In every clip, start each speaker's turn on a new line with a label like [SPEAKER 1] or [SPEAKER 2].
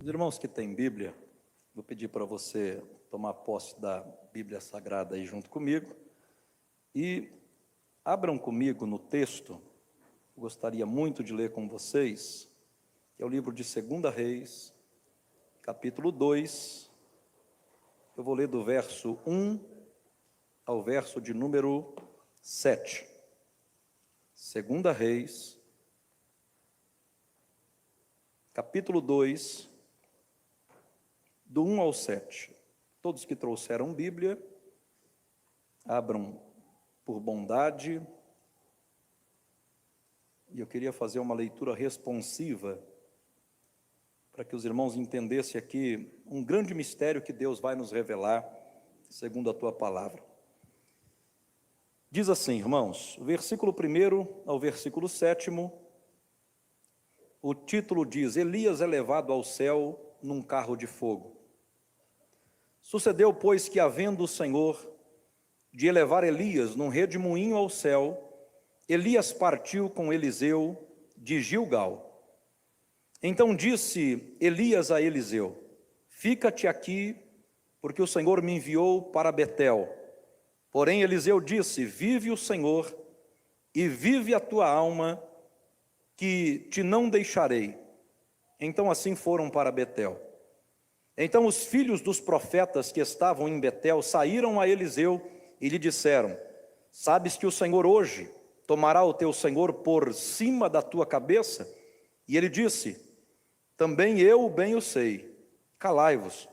[SPEAKER 1] Os irmãos que têm Bíblia, vou pedir para você tomar posse da Bíblia Sagrada aí junto comigo e abram comigo no texto, gostaria muito de ler com vocês, que é o livro de 2 Reis, capítulo 2, eu vou ler do verso 1 ao verso de número 7. 2 Reis, capítulo 2, do 1 ao 7. Todos que trouxeram Bíblia, abram por bondade. E eu queria fazer uma leitura responsiva, para que os irmãos entendessem aqui um grande mistério que Deus vai nos revelar, segundo a tua palavra. Diz assim, irmãos, o versículo 1 ao versículo 7, o título diz: Elias é levado ao céu num carro de fogo. Sucedeu, pois, que, havendo o Senhor de elevar Elias num redemoinho ao céu, Elias partiu com Eliseu de Gilgal. Então disse Elias a Eliseu: Fica-te aqui, porque o Senhor me enviou para Betel. Porém Eliseu disse: Vive o Senhor, e vive a tua alma, que te não deixarei. Então assim foram para Betel. Então os filhos dos profetas que estavam em Betel saíram a Eliseu e lhe disseram: Sabes que o Senhor hoje tomará o teu senhor por cima da tua cabeça? E ele disse: Também eu bem o sei, calai-vos.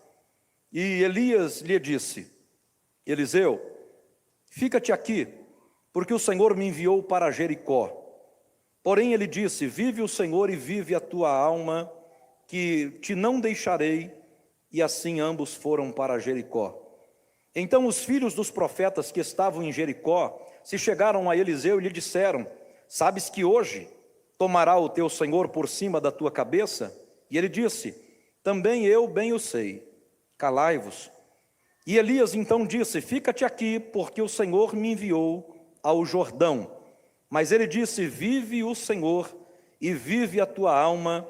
[SPEAKER 1] E Elias lhe disse: Eliseu, fica-te aqui, porque o Senhor me enviou para Jericó. Porém ele disse: Vive o Senhor e vive a tua alma, que te não deixarei. E assim ambos foram para Jericó. Então os filhos dos profetas que estavam em Jericó se chegaram a Eliseu e lhe disseram: Sabes que hoje tomará o teu senhor por cima da tua cabeça? E ele disse: Também eu bem o sei, calai-vos. E Elias então disse: Fica-te aqui, porque o Senhor me enviou ao Jordão. Mas ele disse: Vive o Senhor e vive a tua alma,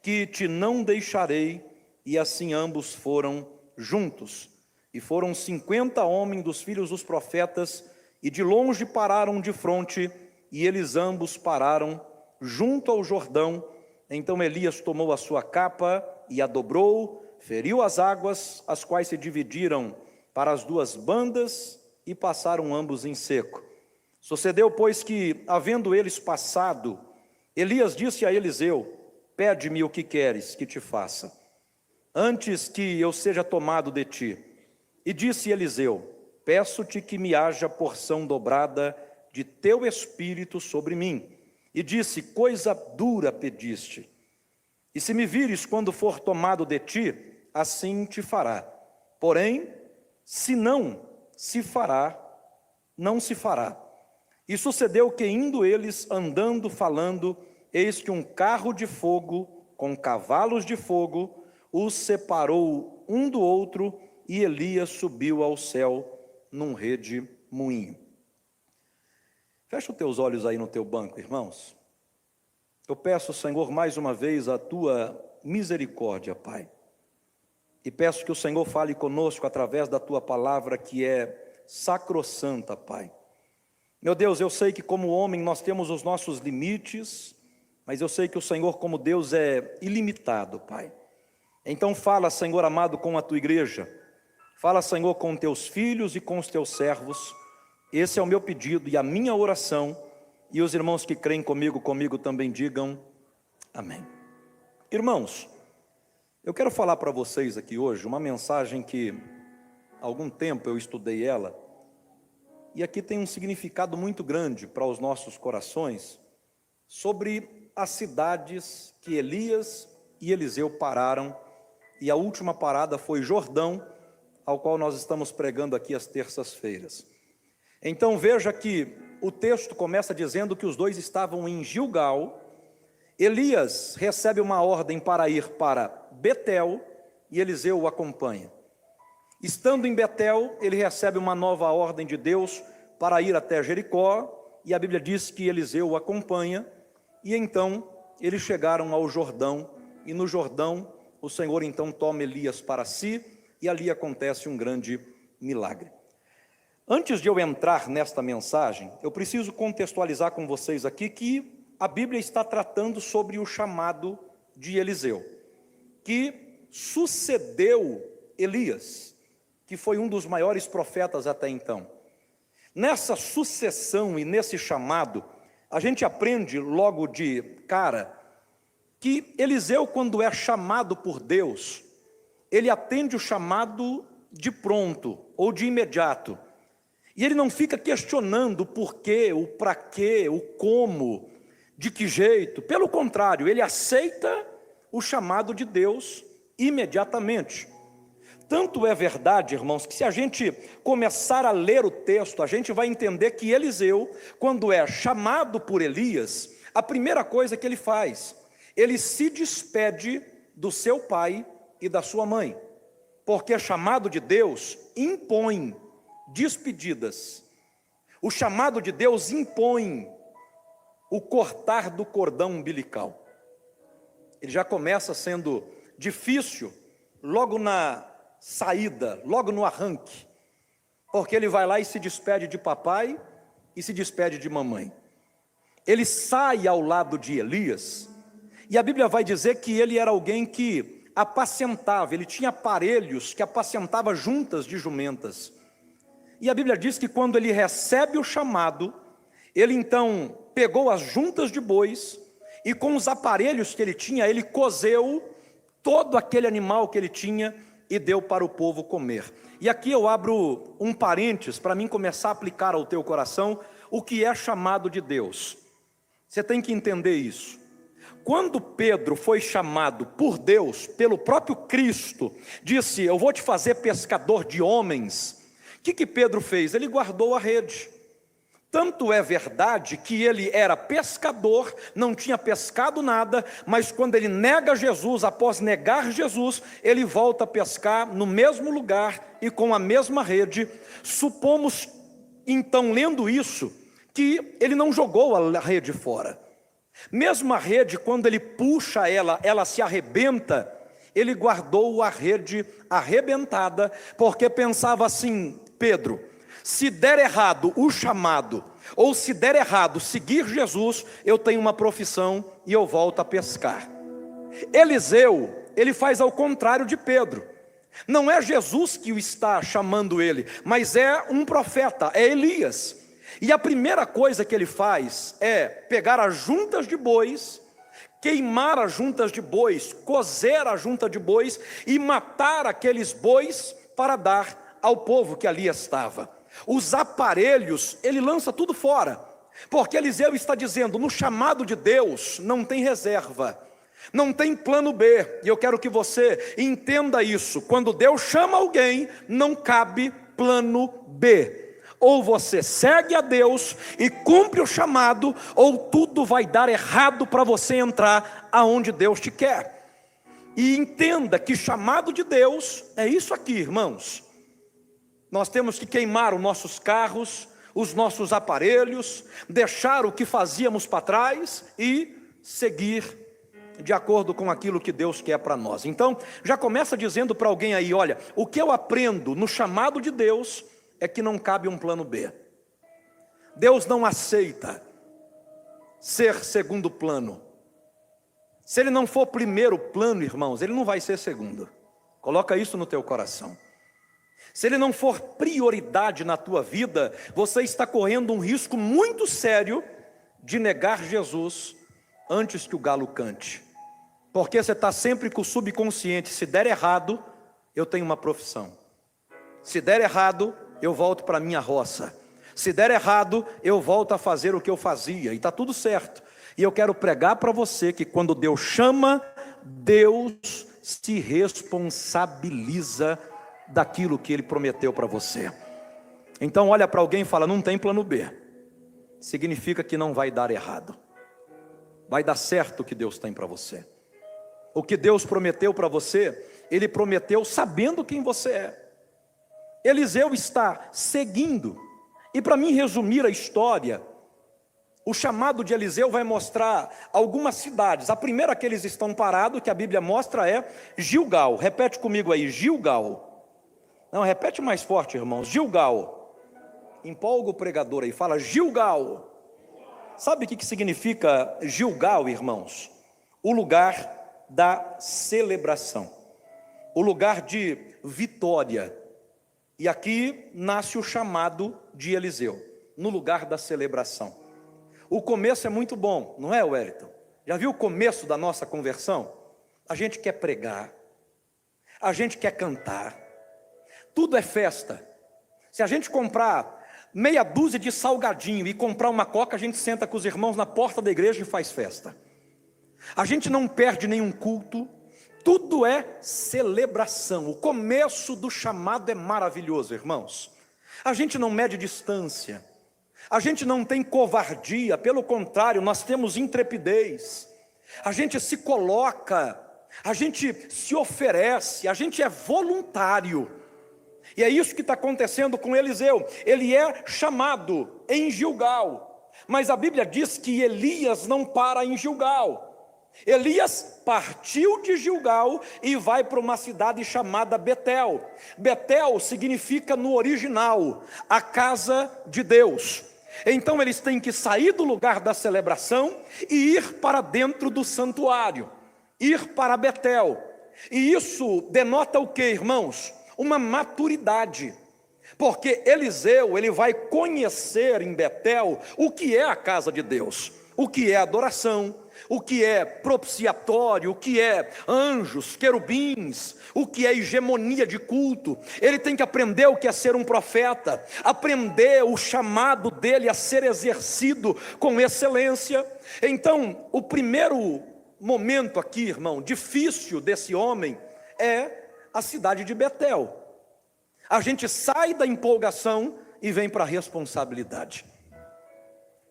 [SPEAKER 1] que te não deixarei. E assim ambos foram juntos. E foram 50 homens dos filhos dos profetas, e de longe pararam de fronte, e eles ambos pararam junto ao Jordão. Então Elias tomou a sua capa e a dobrou, feriu as águas, as quais se dividiram para as duas bandas, e passaram ambos em seco. Sucedeu, pois, que, havendo eles passado, Elias disse a Eliseu: Pede-me o que queres que te faça, antes que eu seja tomado de ti. E disse Eliseu: Peço-te que me haja porção dobrada de teu espírito sobre mim. E disse: Coisa dura pediste. E se me vires quando for tomado de ti, assim te fará. Porém, se não se fará, não se fará. E sucedeu que, indo eles andando, falando, eis que um carro de fogo, com cavalos de fogo, os separou um do outro, e Elias subiu ao céu num redemoinho. Fecha os teus olhos aí no teu banco, irmãos. Eu peço, Senhor, mais uma vez a tua misericórdia, Pai. E peço que o Senhor fale conosco através da tua palavra, que é sacrossanta, Pai. Meu Deus, eu sei que como homem nós temos os nossos limites, mas eu sei que o Senhor como Deus é ilimitado, Pai. Então fala, Senhor amado, com a tua igreja. Fala, Senhor, com teus filhos e com os teus servos. Esse é o meu pedido e a minha oração. E os irmãos que creem comigo também digam amém. Irmãos, eu quero falar para vocês aqui hoje uma mensagem que há algum tempo eu estudei ela. E aqui tem um significado muito grande para os nossos corações, sobre as cidades que Elias e Eliseu pararam. E a última parada foi Jordão, ao qual nós estamos pregando aqui às terças-feiras. Então veja que o texto começa dizendo que os dois estavam em Gilgal. Elias recebe uma ordem para ir para Betel, e Eliseu o acompanha. Estando em Betel, ele recebe uma nova ordem de Deus para ir até Jericó, e a Bíblia diz que Eliseu o acompanha, e então eles chegaram ao Jordão, e no Jordão o Senhor então toma Elias para si, e ali acontece um grande milagre. Antes de eu entrar nesta mensagem, eu preciso contextualizar com vocês aqui que a Bíblia está tratando sobre o chamado de Eliseu, que sucedeu Elias, que foi um dos maiores profetas até então. Nessa sucessão e nesse chamado, a gente aprende logo de cara que Eliseu, quando é chamado por Deus, ele atende o chamado de pronto ou de imediato. E ele não fica questionando o porquê, o para quê, o como, de que jeito. Pelo contrário, ele aceita o chamado de Deus imediatamente. Tanto é verdade, irmãos, que se a gente começar a ler o texto, a gente vai entender que Eliseu, quando é chamado por Elias, a primeira coisa que ele faz, ele se despede do seu pai e da sua mãe, porque chamado de Deus impõe despedidas. O chamado de Deus impõe o cortar do cordão umbilical. Ele já começa sendo difícil logo na saída, logo no arranque, porque ele vai lá e se despede de papai e se despede de mamãe. Ele sai ao lado de Elias, e a Bíblia vai dizer que ele era alguém que apacentava, ele tinha aparelhos que apacentava juntas de jumentas. E a Bíblia diz que quando ele recebe o chamado, ele então pegou as juntas de bois, e com os aparelhos que ele tinha, ele cozeu todo aquele animal que ele tinha e deu para o povo comer. E aqui eu abro um parênteses para mim começar a aplicar ao teu coração o que é chamado de Deus. Você tem que entender isso. Quando Pedro foi chamado por Deus, pelo próprio Cristo, disse: eu vou te fazer pescador de homens. O que Pedro fez? Ele guardou a rede. Tanto é verdade que ele era pescador, não tinha pescado nada, mas quando ele nega Jesus, após negar Jesus, ele volta a pescar no mesmo lugar e com a mesma rede. Supomos, então, lendo isso, que ele não jogou a rede fora. Mesmo a rede, quando ele puxa ela se arrebenta, ele guardou a rede arrebentada, porque pensava assim: Pedro, se der errado o chamado, ou se der errado seguir Jesus, eu tenho uma profissão e eu volto a pescar. Eliseu, ele faz ao contrário de Pedro. Não é Jesus que o está chamando ele, mas é um profeta, é Elias. E a primeira coisa que ele faz é pegar as juntas de bois, queimar as juntas de bois, cozer a junta de bois e matar aqueles bois para dar ao povo que ali estava. Os aparelhos, ele lança tudo fora, porque Eliseu está dizendo: no chamado de Deus não tem reserva, não tem plano B, e eu quero que você entenda isso. Quando Deus chama alguém, não cabe plano B. Ou você segue a Deus e cumpre o chamado, ou tudo vai dar errado para você entrar aonde Deus te quer. E entenda que chamado de Deus é isso aqui, irmãos. Nós temos que queimar os nossos carros, os nossos aparelhos, deixar o que fazíamos para trás e seguir de acordo com aquilo que Deus quer para nós. Então, já começa dizendo para alguém aí: olha, o que eu aprendo no chamado de Deus é que não cabe um plano B. Deus não aceita ser segundo plano. Se ele não for primeiro plano, irmãos, ele não vai ser segundo. Coloca isso no teu coração. Se ele não for prioridade na tua vida, você está correndo um risco muito sério de negar Jesus antes que o galo cante. Porque você está sempre com o subconsciente: se der errado, eu tenho uma profissão. Se der errado, eu volto para a minha roça. Se der errado, eu volto a fazer o que eu fazia. E está tudo certo. E eu quero pregar para você que quando Deus chama, Deus se responsabiliza daquilo que Ele prometeu para você. Então olha para alguém e fala: não tem plano B. Significa que não vai dar errado. Vai dar certo o que Deus tem para você. O que Deus prometeu para você, Ele prometeu sabendo quem você é. Eliseu está seguindo. E para mim resumir a história, o chamado de Eliseu vai mostrar algumas cidades. A primeira que eles estão parados, que a Bíblia mostra, é Gilgal. Repete comigo aí, Gilgal. Não, repete mais forte, irmãos, Gilgal. Empolga o pregador aí, fala Gilgal. Sabe o que significa Gilgal, irmãos? O lugar da celebração, o lugar de vitória. E aqui nasce o chamado de Eliseu, no lugar da celebração. O começo é muito bom, não é, Wellington? Já viu o começo da nossa conversão? A gente quer pregar, a gente quer cantar, tudo é festa. Se a gente comprar meia dúzia de salgadinho e comprar uma coca, a gente senta com os irmãos na porta da igreja e faz festa. A gente não perde nenhum culto, tudo é celebração. O começo do chamado é maravilhoso, irmãos. A gente não mede distância, a gente não tem covardia, pelo contrário, nós temos intrepidez. A gente se coloca, a gente se oferece, a gente é voluntário. E é isso que está acontecendo com Eliseu. Ele é chamado em Gilgal, mas a Bíblia diz que Elias não para em Gilgal. Elias partiu de Gilgal e vai para uma cidade chamada Betel. Betel significa no original, a casa de Deus. Então eles têm que sair do lugar da celebração e ir para dentro do santuário, ir para Betel. E isso denota o que, irmãos? Uma maturidade. Porque Eliseu, ele vai conhecer em Betel o que é a casa de Deus, o que é adoração, o que é propiciatório, o que é anjos, querubins, o que é hegemonia de culto. Ele tem que aprender o que é ser um profeta, aprender o chamado dele a ser exercido com excelência. Então, o primeiro momento aqui, irmão, difícil desse homem é a cidade de Betel. A gente sai da empolgação e vem para a responsabilidade.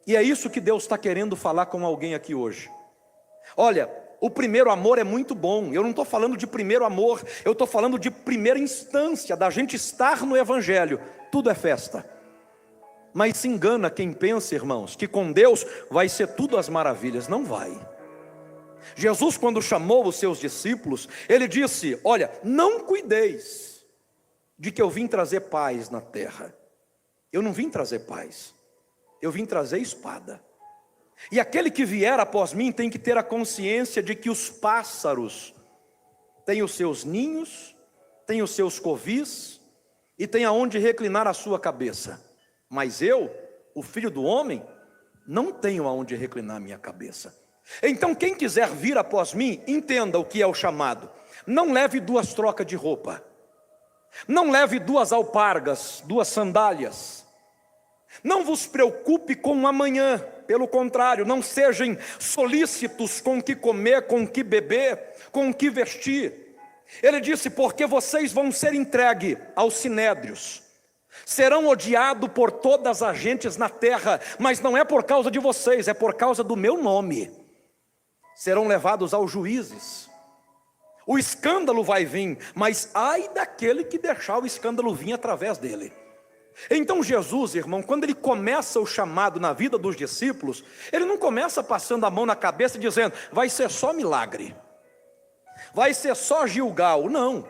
[SPEAKER 1] E é isso que Deus está querendo falar com alguém aqui hoje. Olha, o primeiro amor é muito bom. Eu não estou falando de primeiro amor, eu estou falando de primeira instância, da gente estar no Evangelho. Tudo é festa. Mas se engana quem pensa, irmãos, que com Deus vai ser tudo às maravilhas. Não vai. Jesus, quando chamou os seus discípulos, ele disse: olha, não cuideis de que eu vim trazer paz na terra. Eu não vim trazer paz, eu vim trazer espada. E aquele que vier após mim tem que ter a consciência de que os pássaros têm os seus ninhos, têm os seus covis e têm aonde reclinar a sua cabeça. Mas eu, o Filho do Homem, não tenho aonde reclinar a minha cabeça. Então quem quiser vir após mim, entenda o que é o chamado. Não leve 2 trocas de roupa, não leve 2 alpargas, 2 sandálias. Não vos preocupe com o amanhã, pelo contrário, não sejam solícitos com o que comer, com o que beber, com o que vestir. Ele disse: porque vocês vão ser entregues aos sinédrios, serão odiados por todas as gentes na terra, mas não é por causa de vocês, é por causa do meu nome. Serão levados aos juízes. O escândalo vai vir, mas ai daquele que deixar o escândalo vir através dele. Então Jesus, irmão, quando ele começa o chamado na vida dos discípulos, ele não começa passando a mão na cabeça dizendo: vai ser só milagre, vai ser só Gilgal. Não,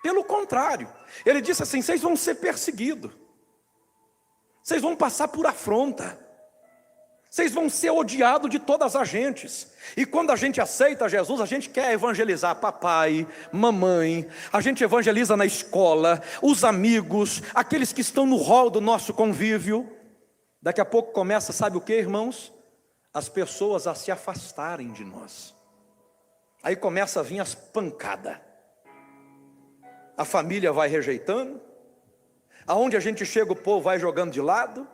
[SPEAKER 1] pelo contrário, ele disse assim: vocês vão ser perseguidos, vocês vão passar por afronta, vocês vão ser odiados de todas as gentes. E quando a gente aceita Jesus, a gente quer evangelizar papai, mamãe, a gente evangeliza na escola, os amigos, aqueles que estão no hall do nosso convívio. Daqui a pouco começa, sabe o que, irmãos? As pessoas a se afastarem de nós. Aí começa a vir as pancadas. A família vai rejeitando, aonde a gente chega o povo vai jogando de lado.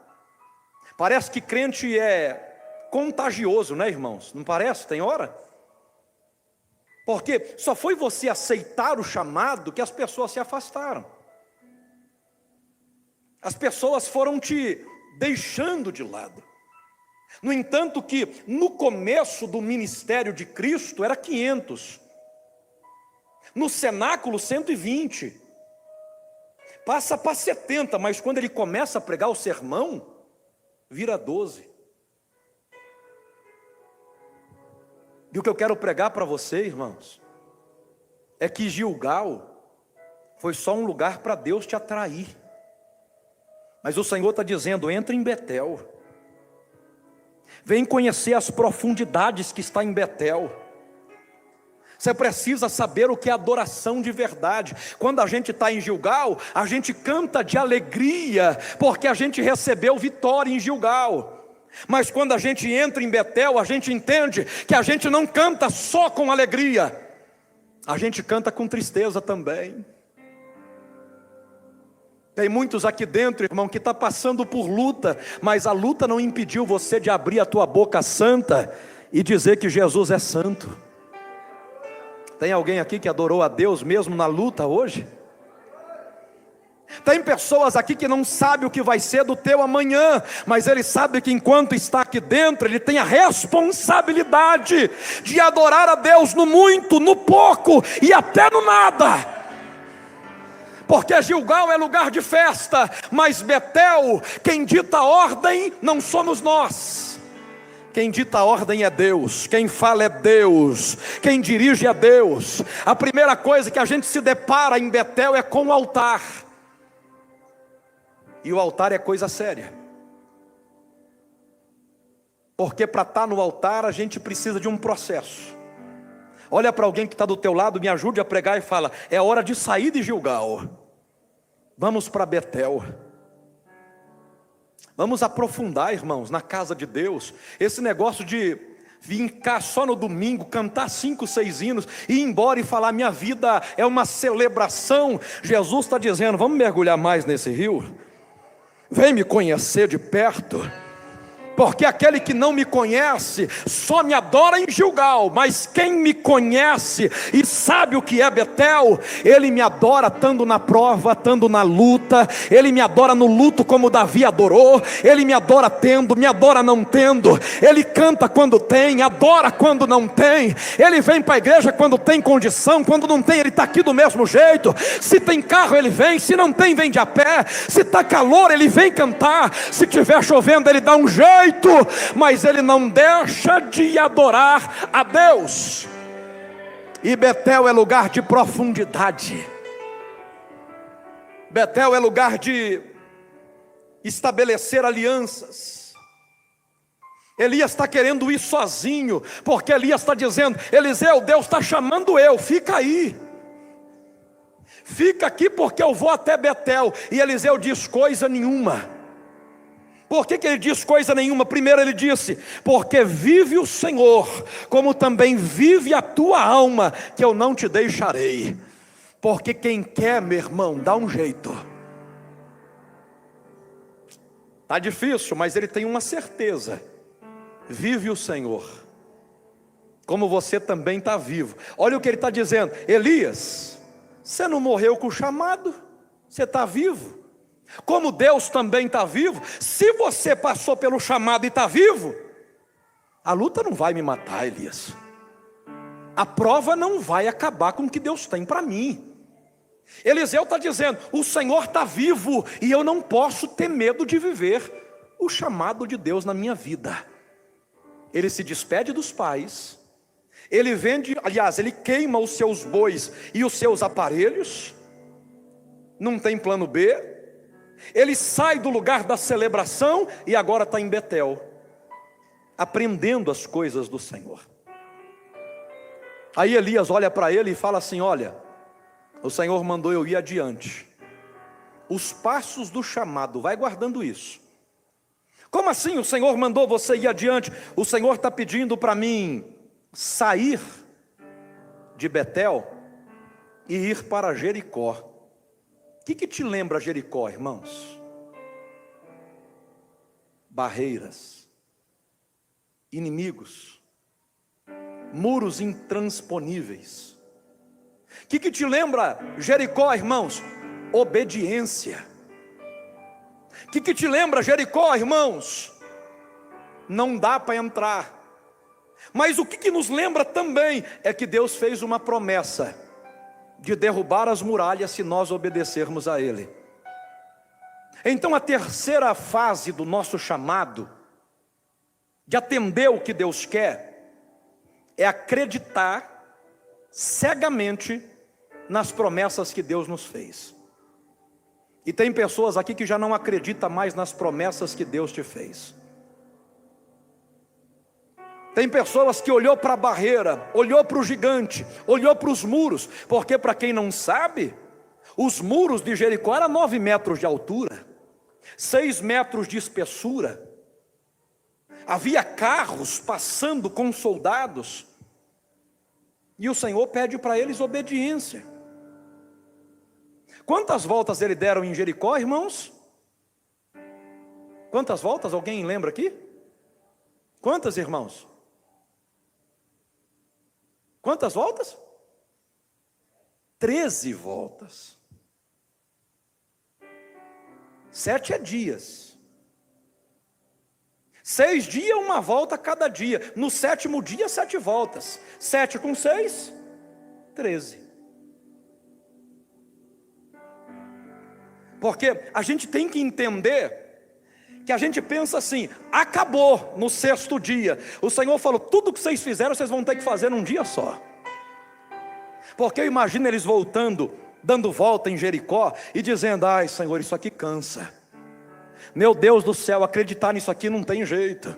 [SPEAKER 1] Parece que crente é contagioso, né, irmãos? Não parece? Tem hora? Porque só foi você aceitar o chamado que as pessoas se afastaram. As pessoas foram te deixando de lado. No entanto que no começo do ministério de Cristo era 500. No cenáculo 120. Passa para 70, mas quando ele começa a pregar o sermão, vira 12. E o que eu quero pregar para você, irmãos, é que Gilgal foi só um lugar para Deus te atrair. Mas o Senhor está dizendo: entra em Betel. Vem conhecer as profundidades que está em Betel. Você precisa saber o que é adoração de verdade. Quando a gente está em Gilgal, a gente canta de alegria, porque a gente recebeu vitória em Gilgal. Mas quando a gente entra em Betel, a gente entende que a gente não canta só com alegria, a gente canta com tristeza também. Tem muitos aqui dentro, irmão, que está passando por luta, mas a luta não impediu você de abrir a tua boca santa e dizer que Jesus é santo. Tem alguém aqui que adorou a Deus mesmo na luta hoje? Tem pessoas aqui que não sabem o que vai ser do teu amanhã, mas ele sabe que enquanto está aqui dentro, ele tem a responsabilidade de adorar a Deus no muito, no pouco e até no nada. Porque Gilgal é lugar de festa, mas Betel, quem dita a ordem não somos nós. Quem dita a ordem é Deus, quem fala é Deus, quem dirige é Deus. A primeira coisa que a gente se depara em Betel é com o altar. E o altar é coisa séria. Porque para estar no altar a gente precisa de um processo. Olha para alguém que está do teu lado, me ajude a pregar e fala: é hora de sair de Gilgal. Vamos para Betel. Vamos aprofundar, irmãos, na casa de Deus. Esse negócio de vir cá só no domingo, cantar 5, 6 hinos, e ir embora e falar: minha vida é uma celebração. Jesus está dizendo: vamos mergulhar mais nesse rio? Vem me conhecer de perto. Porque aquele que não me conhece só me adora em Gilgal, mas quem me conhece e sabe o que é Betel, ele me adora estando na prova, estando na luta. Ele me adora no luto como Davi adorou. Ele me adora tendo, me adora não tendo. Ele canta quando tem, adora quando não tem. Ele vem para a igreja quando tem condição, quando não tem ele está aqui do mesmo jeito. Se tem carro ele vem, se não tem vem de a pé. Se está calor ele vem cantar, se estiver chovendo ele dá um jeito. Mas ele não deixa de adorar a Deus. E Betel é lugar de profundidade. Betel é lugar de estabelecer alianças. Elias está querendo ir sozinho, porque Elias está dizendo: Eliseu, Deus está chamando eu, fica aí. Fica aqui porque eu vou até Betel. E Eliseu diz: coisa nenhuma. Por que ele diz coisa nenhuma? Primeiro ele disse: porque vive o Senhor, como também vive a tua alma, que eu não te deixarei. Porque quem quer, meu irmão, dá um jeito. Está difícil, mas ele tem uma certeza: vive o Senhor, como você também está vivo. Olha o que ele está dizendo: Elias, você não morreu com o chamado, você está vivo. Como Deus também está vivo. Se você passou pelo chamado e está vivo, a luta não vai me matar, Elias. A prova não vai acabar com o que Deus tem para mim. Eliseu está dizendo: o Senhor está vivo e eu não posso ter medo de viver o chamado de Deus na minha vida. Ele se despede dos pais. Ele vende, aliás, ele queima os seus bois e os seus aparelhos. Não tem plano B. Ele sai do lugar da celebração e agora está em Betel, aprendendo as coisas do Senhor. Aí Elias olha para ele e fala assim: olha, o Senhor mandou eu ir adiante. Os passos do chamado, vai guardando isso. Como assim o Senhor mandou você ir adiante? O Senhor está pedindo para mim sair de Betel e ir para Jericó. O que te lembra Jericó, irmãos? Barreiras, inimigos, muros intransponíveis. O que te lembra Jericó, irmãos? Obediência. O que te lembra Jericó, irmãos? Não dá para entrar. Mas o que nos lembra também é que Deus fez uma promessa de derrubar as muralhas se nós obedecermos a Ele. Então a terceira fase do nosso chamado, de atender o que Deus quer, é acreditar cegamente nas promessas que Deus nos fez. E tem pessoas aqui que já não acreditam mais nas promessas que Deus te fez. Tem pessoas que olhou para a barreira, olhou para o gigante, olhou para os muros, porque para quem não sabe, os muros de Jericó eram 9 metros de altura, 6 metros de espessura. Havia carros passando com soldados, e o Senhor pede para eles obediência. Quantas voltas eles deram em Jericó, irmãos? Quantas voltas? Alguém lembra aqui? Quantas, irmãos? Quantas voltas? 13 voltas. 7 dias. 6 dias, uma volta cada dia. No 7º dia, 7 voltas. 7 com 6, 13. Porque a gente tem que entender que a gente pensa assim: acabou no 6º dia. O Senhor falou: tudo que vocês fizeram, vocês vão ter que fazer num dia só. Porque eu imagino eles voltando, dando volta em Jericó e dizendo: ai, Senhor, isso aqui cansa. Meu Deus do céu, acreditar nisso aqui não tem jeito.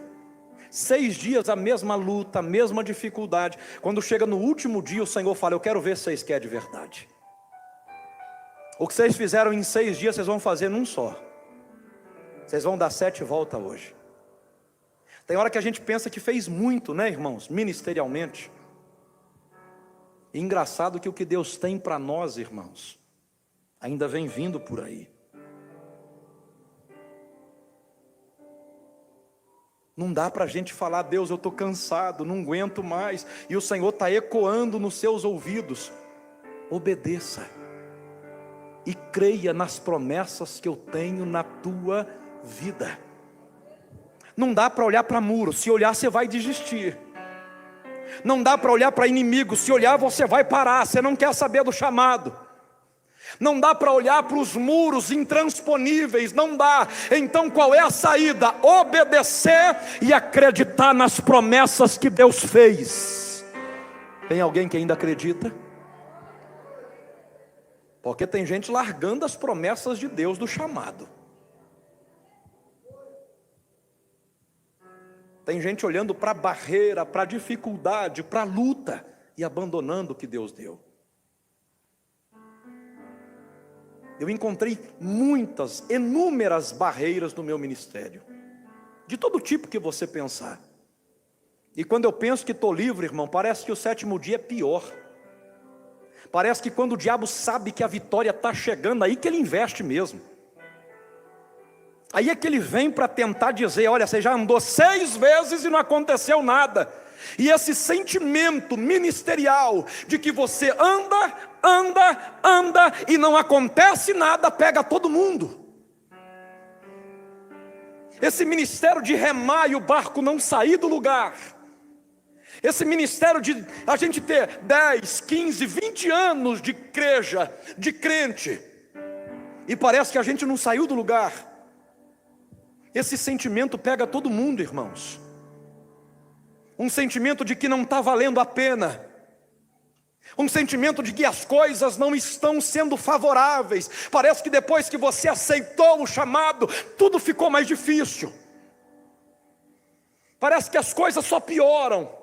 [SPEAKER 1] 6 dias a mesma luta, a mesma dificuldade. Quando chega no último dia, o Senhor fala: eu quero ver se vocês querem de verdade. O que vocês fizeram em 6 dias, vocês vão fazer num só. Vocês vão dar 7 voltas hoje. Tem hora que a gente pensa que fez muito, né, irmãos? Ministerialmente. E engraçado que o que Deus tem para nós, irmãos, ainda vem vindo por aí. Não dá para a gente falar: Deus, eu estou cansado, não aguento mais. E o Senhor está ecoando nos seus ouvidos: obedeça. E creia nas promessas que eu tenho na tua vida. Não dá para olhar para muro. Se olhar, você vai desistir. Não dá para olhar para inimigo. Se olhar, você vai parar. Você não quer saber do chamado. Não dá para olhar para os muros intransponíveis. Não dá. Então qual é a saída? Obedecer e acreditar nas promessas que Deus fez. Tem alguém que ainda acredita? Porque tem gente largando as promessas de Deus do chamado. Tem gente olhando para a barreira, para a dificuldade, para a luta e abandonando o que Deus deu. Eu encontrei inúmeras barreiras no meu ministério, de todo tipo que você pensar. E quando eu penso que estou livre, irmão, parece que o 7º dia é pior. Parece que quando o diabo sabe que a vitória está chegando, aí que ele investe mesmo. Aí é que ele vem para tentar dizer: olha, você já andou 6 vezes e não aconteceu nada. E esse sentimento ministerial de que você anda e não acontece nada, pega todo mundo. Esse ministério de remar e o barco não sair do lugar. Esse ministério de a gente ter 10, 15, 20 anos de igreja, de crente, e parece que a gente não saiu do lugar. Esse sentimento pega todo mundo, irmãos. Um sentimento de que não está valendo a pena. Um sentimento de que as coisas não estão sendo favoráveis. Parece que depois que você aceitou o chamado, tudo ficou mais difícil. Parece que as coisas só pioram.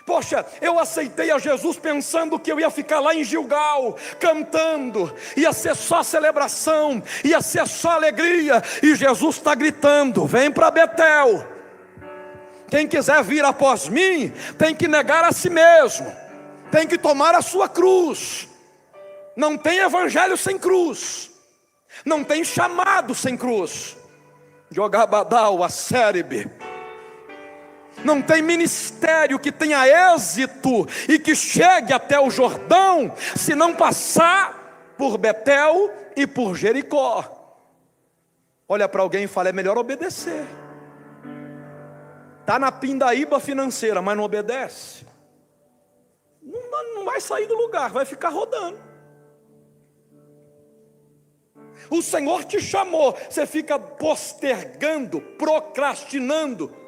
[SPEAKER 1] Poxa, eu aceitei a Jesus pensando que eu ia ficar lá em Gilgal, cantando, ia ser só celebração, ia ser só alegria, e Jesus está gritando: vem para Betel. Quem quiser vir após mim, tem que negar a si mesmo, tem que tomar a sua cruz. Não tem evangelho sem cruz, não tem chamado sem cruz. Jogabadal, a cérebre. Não tem ministério que tenha êxito e que chegue até o Jordão se não passar por Betel e por Jericó. Olha para alguém e fala: é melhor obedecer. Está na pindaíba financeira, mas não obedece. Não vai sair do lugar, vai ficar rodando. O Senhor te chamou, você fica postergando, procrastinando.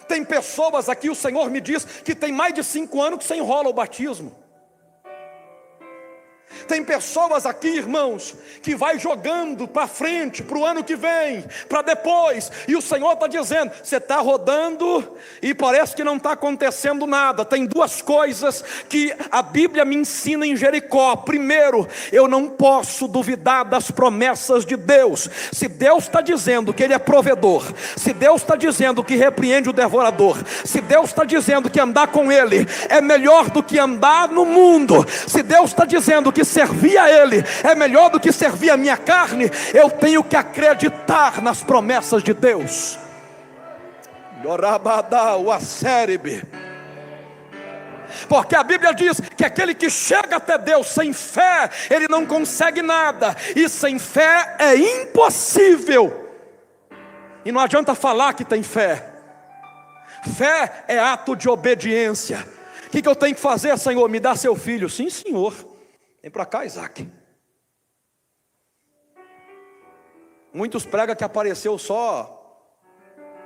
[SPEAKER 1] Tem pessoas aqui, o Senhor me diz, que tem mais de 5 anos que você enrola o batismo. Tem pessoas aqui, irmãos, que vai jogando para frente, para o ano que vem, para depois, e o Senhor está dizendo, você está rodando e parece que não está acontecendo nada. Tem 2 coisas que a Bíblia me ensina em Jericó. Primeiro, eu não posso duvidar das promessas de Deus. Se Deus está dizendo que Ele é provedor, se Deus está dizendo que repreende o devorador, se Deus está dizendo que andar com Ele é melhor do que andar no mundo, se Deus está dizendo que servir a Ele é melhor do que servir a minha carne, eu tenho que acreditar nas promessas de Deus. Porque a Bíblia diz que aquele que chega até Deus sem fé, ele não consegue nada, e sem fé é impossível. E não adianta falar que tem fé. Fé é ato de obediência. O que eu tenho que fazer, Senhor? Me dá seu filho. Sim, Senhor. Vem para cá, Isaac. Muitos pregam que apareceu só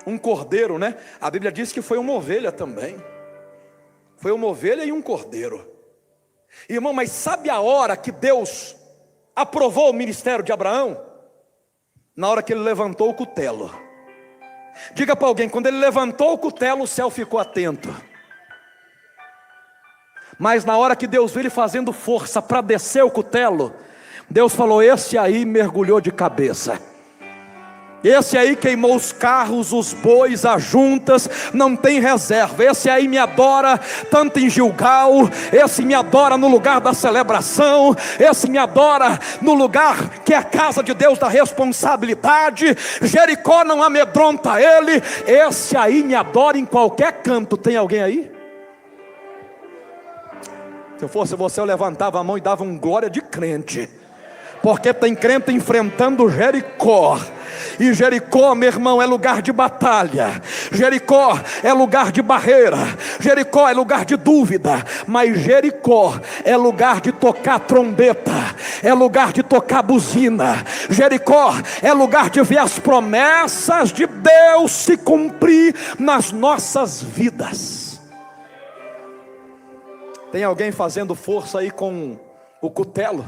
[SPEAKER 1] um cordeiro, né? A Bíblia diz que foi uma ovelha também. Foi uma ovelha e um cordeiro. Irmão, mas sabe a hora que Deus aprovou o ministério de Abraão? Na hora que ele levantou o cutelo. Diga para alguém, quando ele levantou o cutelo, o céu ficou atento. Mas na hora que Deus viu ele fazendo força para descer o cutelo, Deus falou, esse aí mergulhou de cabeça. Esse aí queimou os carros, os bois, as juntas, não tem reserva. Esse aí me adora tanto em Gilgal, esse me adora no lugar da celebração, esse me adora no lugar que é a casa de Deus da responsabilidade. Jericó não amedronta ele, esse aí me adora em qualquer canto. Tem alguém aí? Se eu fosse você, eu levantava a mão e dava um glória de crente. Porque tem crente enfrentando Jericó. E Jericó, meu irmão, é lugar de batalha. Jericó é lugar de barreira. Jericó é lugar de dúvida. Mas Jericó é lugar de tocar trombeta. É lugar de tocar buzina. Jericó é lugar de ver as promessas de Deus se cumprir nas nossas vidas. Tem alguém fazendo força aí com o cutelo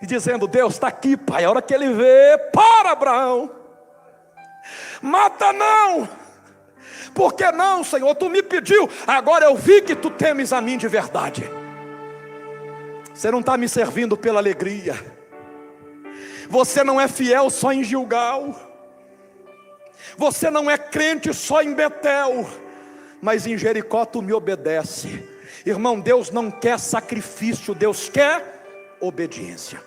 [SPEAKER 1] e dizendo, Deus está aqui, Pai. A hora que ele vê, para, Abraão, mata não. Por que não, Senhor? Tu me pediu, agora eu vi que tu temes a mim de verdade. Você não está me servindo pela alegria. Você não é fiel só em Gilgal. Você não é crente só em Betel. Mas em Jericó tu me obedece. Irmão, Deus não quer sacrifício, Deus quer obediência.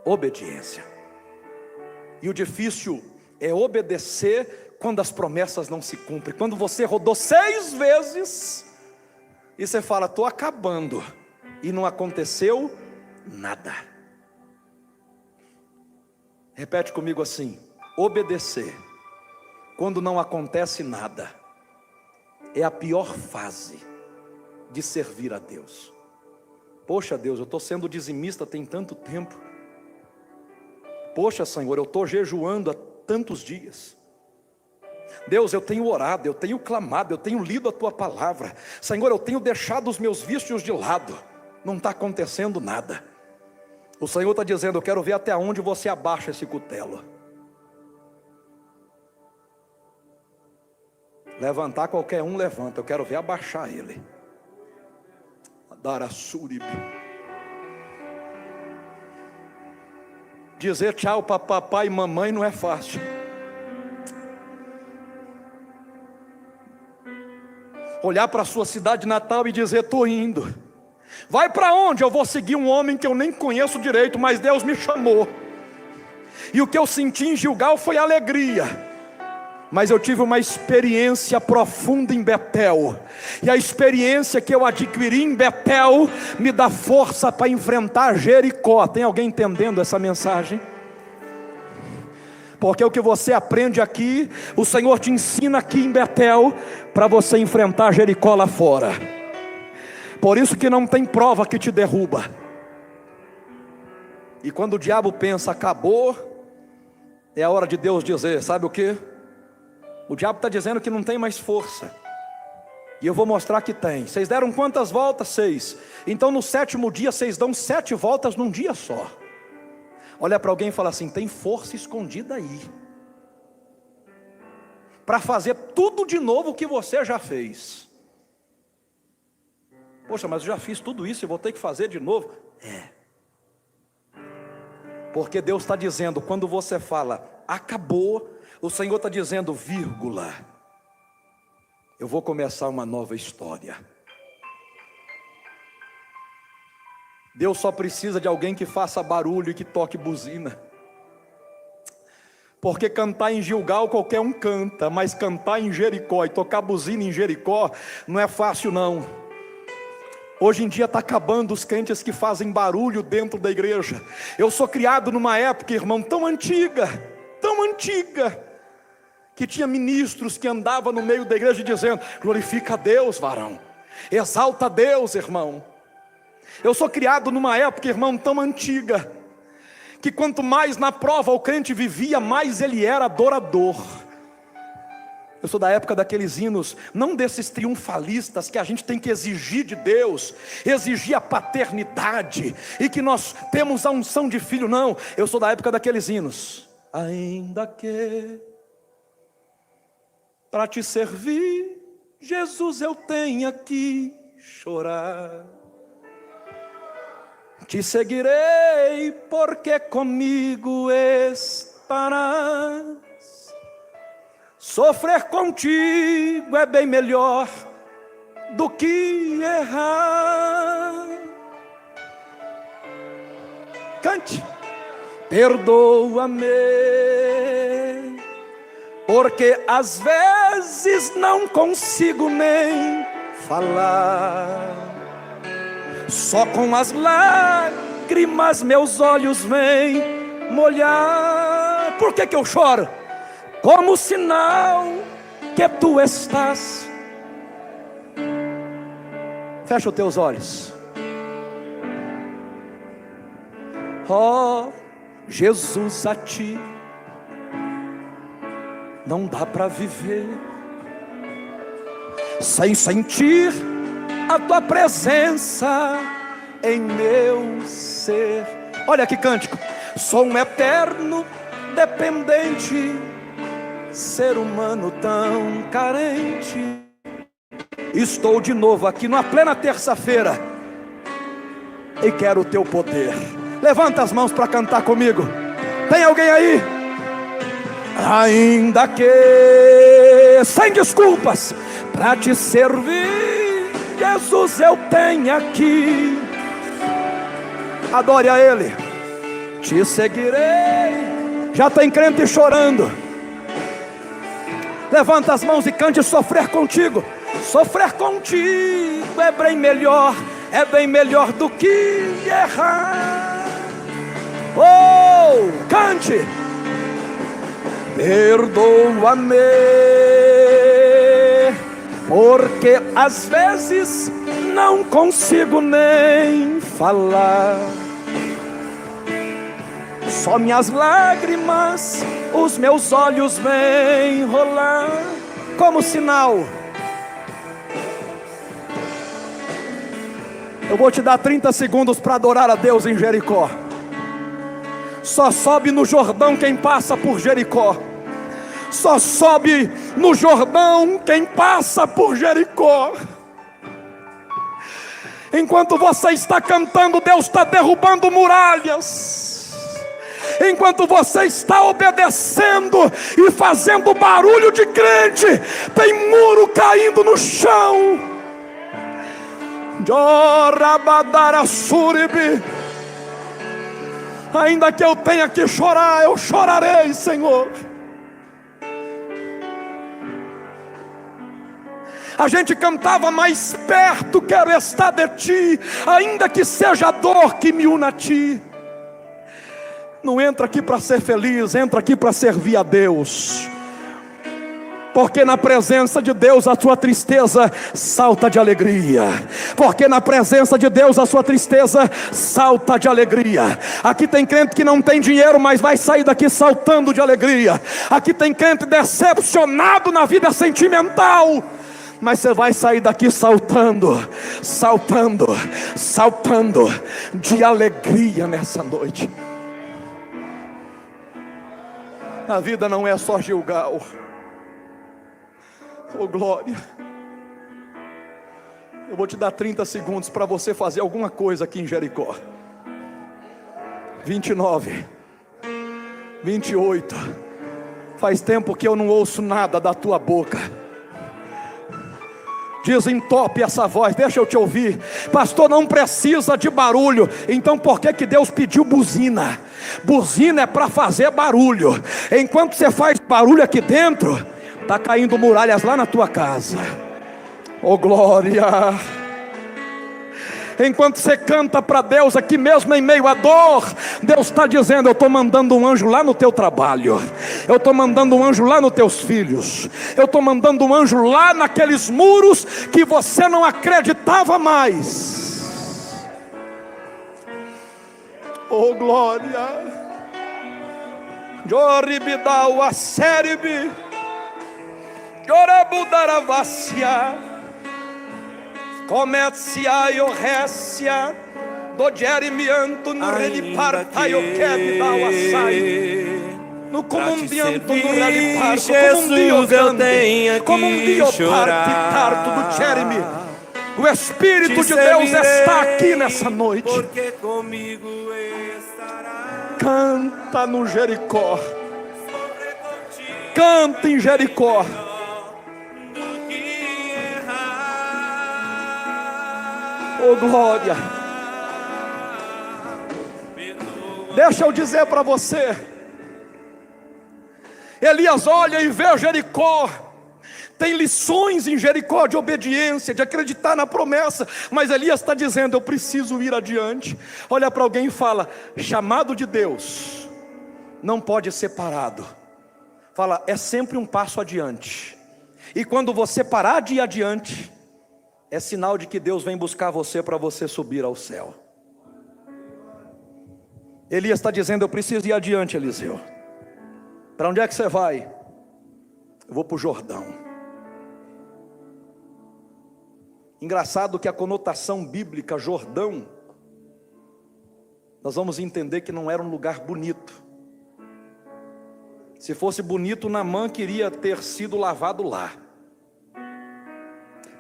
[SPEAKER 1] Obediência. E o difícil é obedecer quando as promessas não se cumprem. Quando você rodou 6 vezes e você fala, estou acabando, e não aconteceu nada. Repete comigo assim: obedecer quando não acontece nada é a pior fase de servir a Deus. Poxa Deus, eu estou sendo dizimista tem tanto tempo. Poxa Senhor, eu estou jejuando há tantos dias. Deus, eu tenho orado, eu tenho clamado, eu tenho lido a Tua palavra. Senhor, eu tenho deixado os meus vícios de lado. Não está acontecendo nada. O Senhor está dizendo, eu quero ver até onde você abaixa esse cutelo. Levantar qualquer um levanta, eu quero ver abaixar ele. Dizer tchau para papai e mamãe não é fácil. Olhar para a sua cidade natal e dizer, estou indo. Vai para onde? Eu vou seguir um homem que eu nem conheço direito, mas Deus me chamou. E o que eu senti em Gilgal foi alegria. Mas eu tive uma experiência profunda em Betel. E a experiência que eu adquiri em Betel me dá força para enfrentar Jericó. Tem alguém entendendo essa mensagem? Porque o que você aprende aqui, o Senhor te ensina aqui em Betel, para você enfrentar Jericó lá fora. Por isso que não tem prova que te derruba. E quando o diabo pensa, acabou, é a hora de Deus dizer, sabe o que? O diabo está dizendo que não tem mais força. E eu vou mostrar que tem. Vocês deram quantas voltas? 6. Então no 7º dia vocês dão 7 voltas num dia só. Olha para alguém e fala assim: tem força escondida aí, para fazer tudo de novo que você já fez. Poxa, mas eu já fiz tudo isso e vou ter que fazer de novo? Porque Deus está dizendo, quando você fala acabou, o Senhor está dizendo vírgula, eu vou começar uma nova história. Deus só precisa de alguém que faça barulho e que toque buzina. Porque cantar em Gilgal qualquer um canta, mas cantar em Jericó e tocar buzina em Jericó não é fácil não. Hoje em dia está acabando os crentes que fazem barulho dentro da igreja. Eu sou criado numa época, irmão, tão antiga, que tinha ministros que andavam no meio da igreja dizendo: glorifica a Deus, varão, exalta a Deus, irmão. Eu sou criado numa época, irmão, tão antiga, que quanto mais na prova o crente vivia, mais ele era adorador. Eu sou da época daqueles hinos, não desses triunfalistas que a gente tem que exigir de Deus, exigir a paternidade, e que nós temos a unção de filho, não. Eu sou da época daqueles hinos. Ainda que para te servir, Jesus, eu tenha que chorar, te seguirei porque comigo estarás. Sofrer contigo é bem melhor do que errar. Cante. Perdoa-me, porque às vezes não consigo nem falar. Só com as lágrimas meus olhos vêm molhar. Por que eu choro? Como sinal que tu estás. Fecha os teus olhos. Oh, Jesus, a ti não dá para viver sem sentir a tua presença em meu ser. Olha que cântico. Sou um eterno dependente, ser humano tão carente. Estou de novo aqui numa plena terça-feira e quero o teu poder. Levanta as mãos para cantar comigo. Tem alguém aí? Ainda que sem desculpas, para te servir, Jesus, eu tenho aqui. Adore a Ele. Te seguirei. Já tem crente chorando. Levanta as mãos e cante: sofrer contigo. Sofrer contigo é bem melhor do que errar. Oh, cante. Perdoa-me, porque às vezes não consigo nem falar. Só minhas lágrimas, os meus olhos vêm rolar. Como sinal, eu vou te dar 30 segundos para adorar a Deus em Jericó. Só sobe no Jordão quem passa por Jericó. Só sobe no Jordão quem passa por Jericó. Enquanto você está cantando, Deus está derrubando muralhas. Enquanto você está obedecendo e fazendo barulho de crente, tem muro caindo no chão. Jorabadara suribi. Ainda que eu tenha que chorar, eu chorarei, Senhor. A gente cantava: mais perto quero estar de ti, ainda que seja a dor que me una a ti. Não entra aqui para ser feliz, entra aqui para servir a Deus. Porque na presença de Deus a sua tristeza salta de alegria. Porque na presença de Deus a sua tristeza salta de alegria. Aqui tem crente que não tem dinheiro, mas vai sair daqui saltando de alegria. Aqui tem crente decepcionado na vida sentimental, mas você vai sair daqui saltando, saltando, saltando de alegria nessa noite. A vida não é só Gilgal. Oh glória. Eu vou te dar 30 segundos para você fazer alguma coisa aqui em Jericó. 29, 28. Faz tempo que eu não ouço nada da tua boca. Desentope essa voz, deixa eu te ouvir. Pastor, não precisa de barulho. Então por que Deus pediu buzina? Buzina é para fazer barulho. Enquanto você faz barulho aqui dentro, está caindo muralhas lá na tua casa. Oh glória. Enquanto você canta para Deus aqui mesmo em meio à dor, Deus está dizendo: eu estou mandando um anjo lá no teu trabalho, eu estou mandando um anjo lá nos teus filhos, eu estou mandando um anjo lá naqueles muros que você não acreditava mais. Oh glória. Joribidau aseribi Jorabudaravassia Comercia e orrécia do Jeremianto no reliparta e o quebe da açaí no comundianto no reliparto como um dioparto tarto do Jeremy. O Espírito de Deus está aqui nessa noite. Porque comigo estará. Canta no Jericó, canta em Jericó. Oh glória. Deixa eu dizer para você, Elias olha e vê Jericó. Tem lições em Jericó de obediência, de acreditar na promessa. Mas Elias está dizendo: eu preciso ir adiante. Olha para alguém e fala: chamado de Deus não pode ser parado. Fala, é sempre um passo adiante. E quando você parar de ir adiante, é sinal de que Deus vem buscar você para você subir ao céu. Elias está dizendo: eu preciso ir adiante, Eliseu. Para onde é que você vai? Eu vou para o Jordão. Engraçado que a conotação bíblica Jordão, nós vamos entender que não era um lugar bonito. Se fosse bonito, Naamã queria ter sido lavado lá.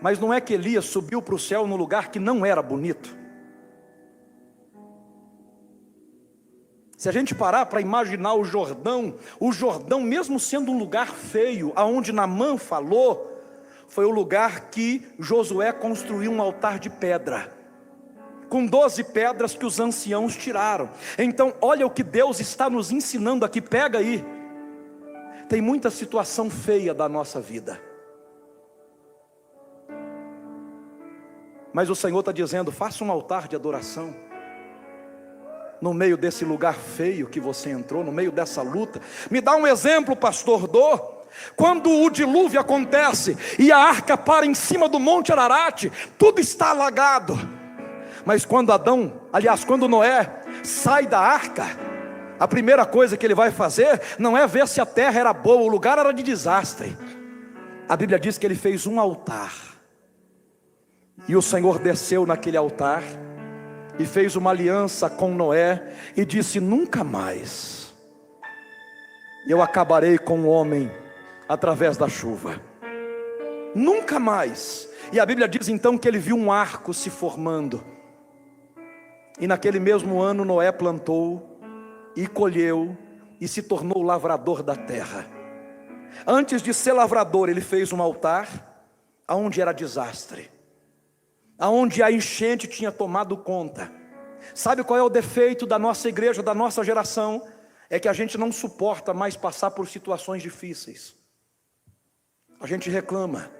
[SPEAKER 1] Mas não é que Elias subiu para o céu num lugar que não era bonito. Se a gente parar para imaginar o Jordão mesmo sendo um lugar feio, aonde Naamã falou, foi o lugar que Josué construiu um altar de pedra, com 12 pedras que os anciãos tiraram. Então olha o que Deus está nos ensinando aqui, pega aí. Tem muita situação feia da nossa vida, mas o Senhor está dizendo: faça um altar de adoração. No meio desse lugar feio que você entrou, no meio dessa luta. Me dá um exemplo, pastor Dô. Quando o dilúvio acontece e a arca para em cima do Monte Ararat, tudo está alagado. Mas quando quando Noé sai da arca, a primeira coisa que ele vai fazer não é ver se a terra era boa, o lugar era de desastre. A Bíblia diz que ele fez um altar. E o Senhor desceu naquele altar e fez uma aliança com Noé e disse: nunca mais eu acabarei com o homem através da chuva. Nunca mais. E a Bíblia diz então que ele viu um arco se formando. E naquele mesmo ano Noé plantou e colheu e se tornou lavrador da terra. Antes de ser lavrador, ele fez um altar aonde era desastre, aonde a enchente tinha tomado conta. Sabe qual é o defeito da nossa igreja, da nossa geração? É que a gente não suporta mais passar por situações difíceis. A gente reclama,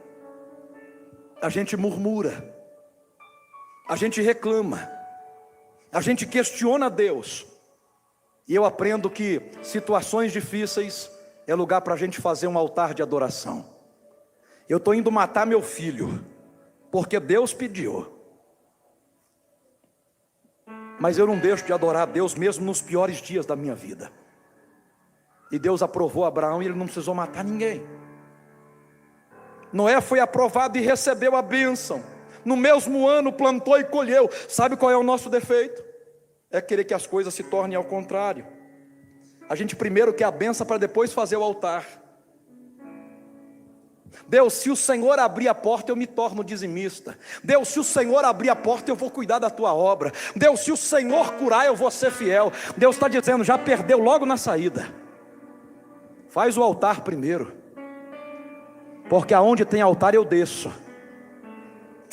[SPEAKER 1] a gente murmura, a gente reclama, a gente questiona Deus. E eu aprendo que situações difíceis é lugar para a gente fazer um altar de adoração. Eu estou indo matar meu filho, porque Deus pediu. Mas eu não deixo de adorar a Deus mesmo nos piores dias da minha vida. E Deus aprovou Abraão e ele não precisou matar ninguém. Noé foi aprovado e recebeu a bênção. No mesmo ano plantou e colheu. Sabe qual é o nosso defeito? É querer que as coisas se tornem ao contrário. A gente primeiro quer a bênção para depois fazer o altar. Deus, se o Senhor abrir a porta, eu me torno dizimista. Deus, se o Senhor abrir a porta, eu vou cuidar da tua obra. Deus, se o Senhor curar, eu vou ser fiel. Deus está dizendo, já perdeu logo na saída. Faz o altar primeiro. Porque aonde tem altar eu desço.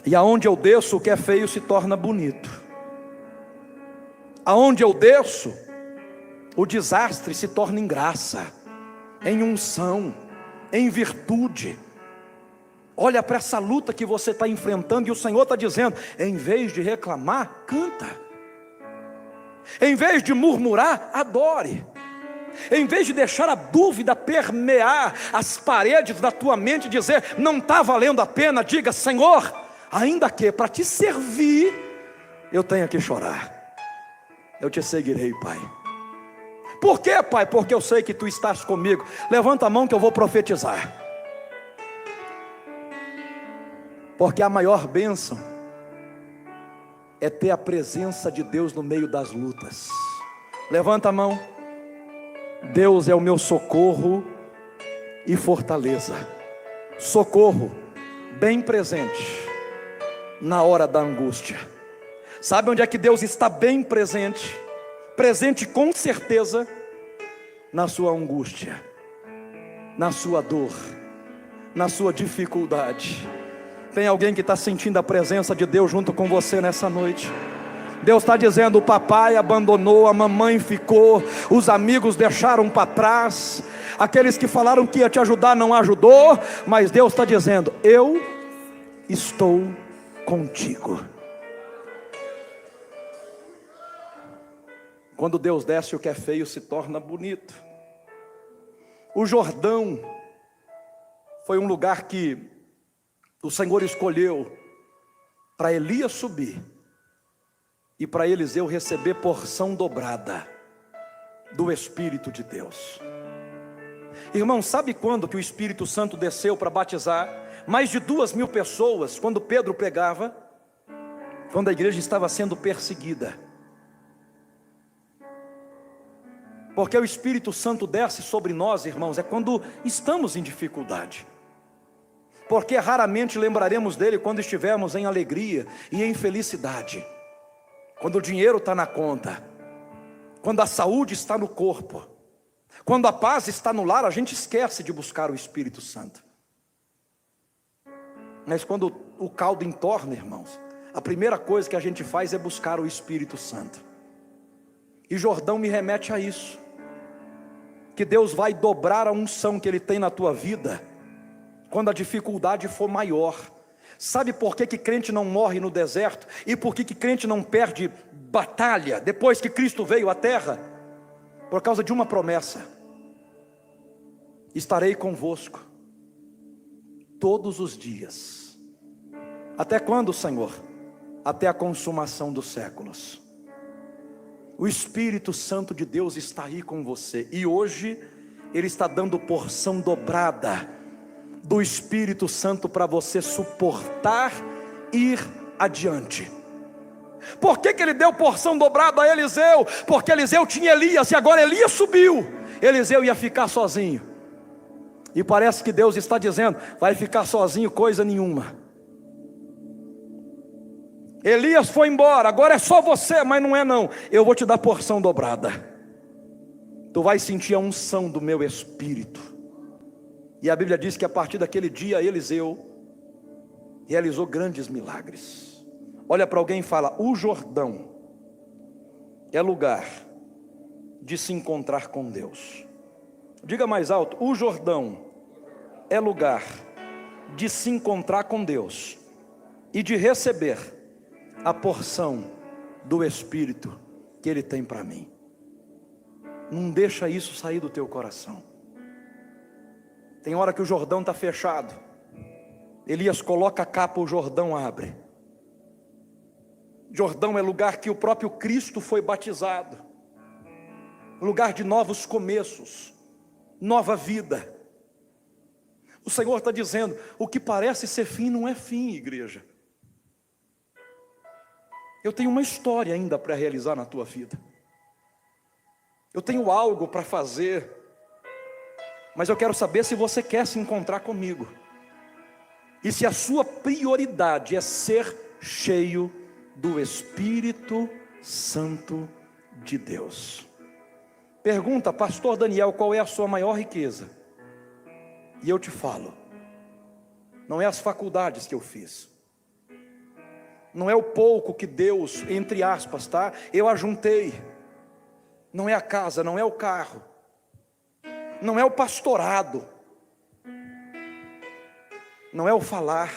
[SPEAKER 1] E aonde eu desço, o que é feio se torna bonito. Aonde eu desço, o desastre se torna em graça, em unção, em virtude. Olha para essa luta que você está enfrentando e o Senhor está dizendo, em vez de reclamar, canta. Em vez de murmurar, adore. Em vez de deixar a dúvida permear as paredes da tua mente e dizer, não está valendo a pena, diga, Senhor, ainda que para te servir, eu tenha que chorar. Eu te seguirei, Pai. Por quê, Pai? Porque eu sei que Tu estás comigo. Levanta a mão que eu vou profetizar. Porque a maior bênção é ter a presença de Deus no meio das lutas. Levanta a mão. Deus é o meu socorro e fortaleza. Socorro bem presente na hora da angústia. Sabe onde é que Deus está bem presente? Presente com certeza na sua angústia, na sua dor, na sua dificuldade. Tem alguém que está sentindo a presença de Deus junto com você nessa noite? Deus está dizendo, o papai abandonou, a mamãe ficou, os amigos deixaram para trás, aqueles que falaram que ia te ajudar não ajudou, mas Deus está dizendo, eu estou contigo. Quando Deus desce, o que é feio se torna bonito. O Jordão foi um lugar que o Senhor escolheu para Elias subir e para Eliseu receber porção dobrada do Espírito de Deus. Irmão, sabe quando que o Espírito Santo desceu para batizar mais de 2.000 pessoas, quando Pedro pregava, quando a igreja estava sendo perseguida? Porque o Espírito Santo desce sobre nós, irmãos, é quando estamos em dificuldade. Porque raramente lembraremos dele quando estivermos em alegria e em felicidade. Quando o dinheiro está na conta, quando a saúde está no corpo, quando a paz está no lar, a gente esquece de buscar o Espírito Santo. Mas quando o caldo entorna, irmãos, a primeira coisa que a gente faz é buscar o Espírito Santo. E Jordão me remete a isso, que Deus vai dobrar a unção que Ele tem na tua vida, quando a dificuldade for maior. Sabe por que crente não morre no deserto? E por que crente não perde batalha depois que Cristo veio à terra? Por causa de uma promessa: estarei convosco todos os dias. Até quando, Senhor? Até a consumação dos séculos. O Espírito Santo de Deus está aí com você, e hoje Ele está dando porção dobrada do Espírito Santo para você suportar, ir adiante. Por que Ele deu porção dobrada a Eliseu? Porque Eliseu tinha Elias, e agora Elias subiu, Eliseu ia ficar sozinho. E parece que Deus está dizendo, vai ficar sozinho coisa nenhuma. Elias foi embora, agora é só você, mas não é não. Eu vou te dar porção dobrada. Tu vai sentir a unção do meu Espírito. E a Bíblia diz que a partir daquele dia Eliseu realizou grandes milagres. Olha para alguém e fala, o Jordão é lugar de se encontrar com Deus. Diga mais alto, o Jordão é lugar de se encontrar com Deus e de receber a porção do Espírito que Ele tem para mim. Não deixa isso sair do teu coração. Tem hora que o Jordão está fechado, Elias coloca a capa, o Jordão abre. Jordão é lugar que o próprio Cristo foi batizado, lugar de novos começos, nova vida. O Senhor está dizendo, o que parece ser fim não é fim, igreja. Eu tenho uma história ainda para realizar na tua vida. Eu tenho algo para fazer, mas eu quero saber se você quer se encontrar comigo. E se a sua prioridade é ser cheio do Espírito Santo de Deus. Pergunta, pastor Daniel, qual é a sua maior riqueza? E eu te falo, não é as faculdades que eu fiz, não é o pouco que Deus, entre aspas, tá? Eu ajuntei, não é a casa, não é o carro, não é o pastorado, não é o falar,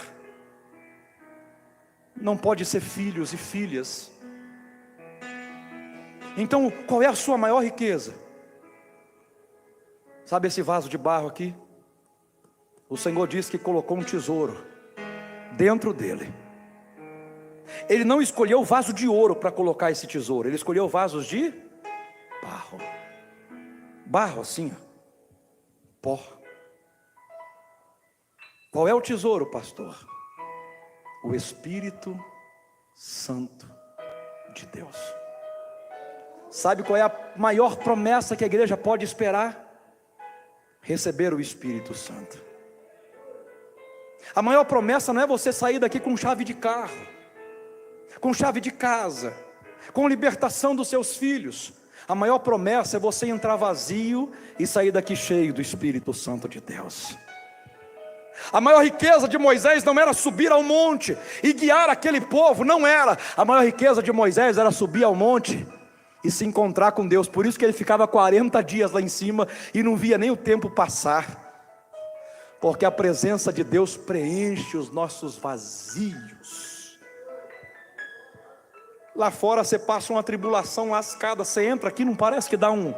[SPEAKER 1] não pode ser filhos e filhas. Então, qual é a sua maior riqueza? Sabe esse vaso de barro aqui? O Senhor disse que colocou um tesouro dentro dele. Ele não escolheu o vaso de ouro para colocar esse tesouro, ele escolheu vasos de barro. Barro assim, ó. Pó. Qual é o tesouro, pastor? O Espírito Santo de Deus. Sabe qual é a maior promessa que a igreja pode esperar? Receber o Espírito Santo. A maior promessa não é você sair daqui com chave de carro, com chave de casa, com libertação dos seus filhos. A maior promessa é você entrar vazio e sair daqui cheio do Espírito Santo de Deus. A maior riqueza de Moisés não era subir ao monte e guiar aquele povo, não era. A maior riqueza de Moisés era subir ao monte e se encontrar com Deus. Por isso que ele ficava 40 dias lá em cima e não via nem o tempo passar. Porque a presença de Deus preenche os nossos vazios. Lá fora você passa uma tribulação lascada, você entra aqui, não parece que dá um...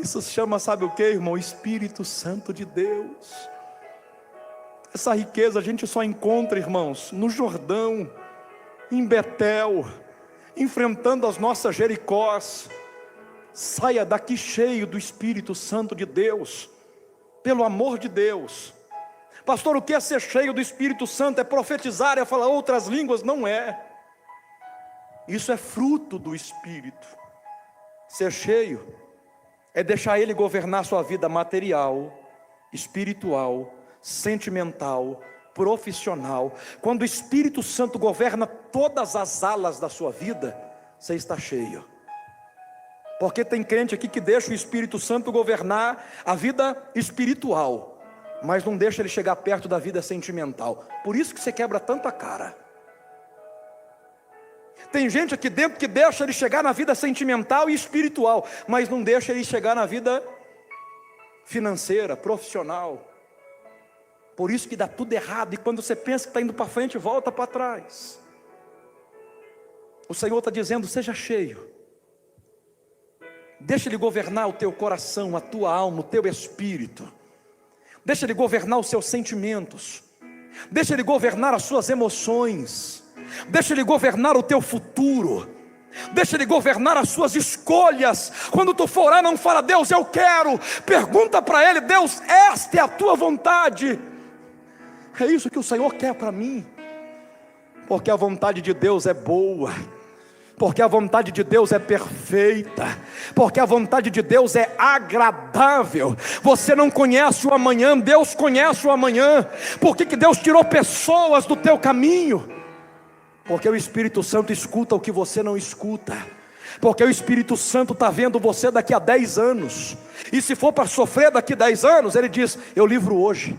[SPEAKER 1] Isso se chama, sabe o que, irmão? Espírito Santo de Deus. Essa riqueza a gente só encontra, irmãos, no Jordão, em Betel, enfrentando as nossas Jericós. Saia daqui cheio do Espírito Santo de Deus, pelo amor de Deus. Pastor, o que é ser cheio do Espírito Santo? É profetizar, é falar outras línguas? Não é. Isso é fruto do Espírito. Ser cheio é deixar Ele governar sua vida material, espiritual, sentimental, profissional. Quando o Espírito Santo governa todas as alas da sua vida, você está cheio. Porque tem crente aqui que deixa o Espírito Santo governar a vida espiritual, mas não deixa ele chegar perto da vida sentimental. Por isso que você quebra tanta cara. Tem gente aqui dentro que deixa ele chegar na vida sentimental e espiritual, mas não deixa ele chegar na vida financeira, profissional. Por isso que dá tudo errado, e quando você pensa que está indo para frente, volta para trás. O Senhor está dizendo, seja cheio. Deixa Ele governar o teu coração, a tua alma, o teu espírito. Deixa Ele governar os seus sentimentos. Deixa Ele governar as suas emoções. Deixa Ele governar o teu futuro. Deixa Ele governar as suas escolhas. Quando tu for orar, não fala, Deus, eu quero. Pergunta para Ele, Deus, esta é a tua vontade. É isso que o Senhor quer para mim. Porque a vontade de Deus é boa. Porque a vontade de Deus é perfeita, porque a vontade de Deus é agradável. Você não conhece o amanhã, Deus conhece o amanhã. Por que Deus tirou pessoas do teu caminho? Porque o Espírito Santo escuta o que você não escuta. Porque o Espírito Santo está vendo você daqui a 10 anos. E se for para sofrer daqui a 10 anos, Ele diz, eu livro hoje,